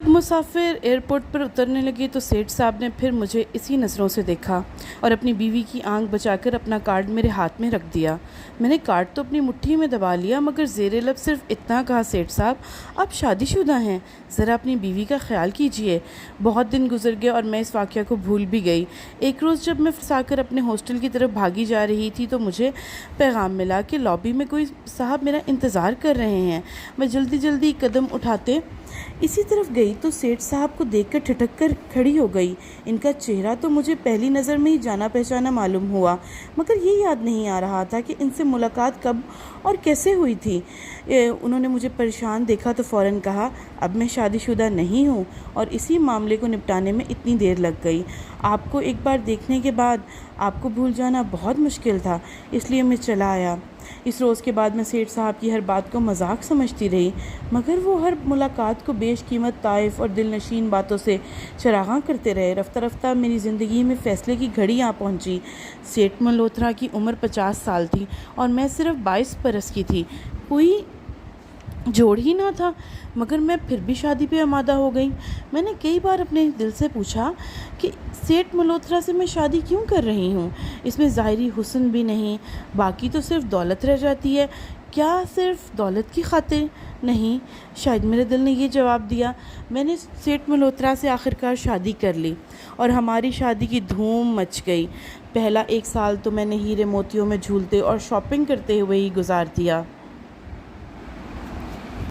मुसाफिर airport पर उतरने लगे तो सेठ साहब ने फिर मुझे इसी नज़रों से देखा और अपनी बीवी की आंख बचाकर अपना कार्ड मेरे हाथ में रख दिया। मैंने कार्ड तो अपनी मुट्ठी में दबा लिया, मगर ज़ेरे लब सिर्फ इतना कहा, सेठ साहब आप शादीशुदा हैं, ज़रा अपनी बीवी का ख्याल कीजिए। बहुत दिन गुजर गए और मैं इस वाक़या को भूल भी गई। एक रोज़ जब मैं फंसाकर अपने हॉस्टल की तरफ भागी जा रही थी तो मुझे पैगाम मिला कि लॉबी में कोई साहब मेरा इंतज़ार कर रहे हैं। मैं जल्दी जल्दी कदम उठाते इसी तरफ गई तो सेठ साहब को देखकर ठिठक कर खड़ी हो गई। इनका चेहरा तो मुझे पहली नज़र में ही जाना पहचाना मालूम हुआ, मगर ये याद नहीं आ रहा था कि इनसे मुलाकात कब और कैसे हुई थी। उन्होंने मुझे परेशान देखा तो फ़ौरन कहा, अब मैं शादीशुदा नहीं हूँ और इसी मामले को निपटाने में इतनी देर लग गई। आपको एक बार देखने के बाद आपको भूल जाना बहुत मुश्किल था, इसलिए मैं चला आया। इस रोज़ के बाद मैं सेठ साहब की हर बात को मजाक समझती रही, मगर वो हर मुलाकात को बेशकीमत ताइफ और दिल नशीन बातों से चरागां करते रहे। रफ्ता रफ्ता मेरी ज़िंदगी में फ़ैसले की घड़ी आ पहुंची। सेठ मल्होत्रा की उम्र 50 साल थी और मैं सिर्फ 22 बरस की थी। कोई जोड़ ही ना था, मगर मैं फिर भी शादी पे आमादा हो गई। मैंने कई बार अपने दिल से पूछा कि सेठ मल्होत्रा से मैं शादी क्यों कर रही हूँ। इसमें ज़ाहिरी हुस्न भी नहीं, बाकी तो सिर्फ दौलत रह जाती है। क्या सिर्फ दौलत की खातिर? नहीं, शायद मेरे दिल ने ये जवाब दिया। मैंने सेठ मल्होत्रा से आखिरकार शादी कर ली और हमारी शादी की धूम मच गई। पहला 1 साल तो मैंने हीरे मोतियों में झूलते और शॉपिंग करते हुए ही गुजार दिया।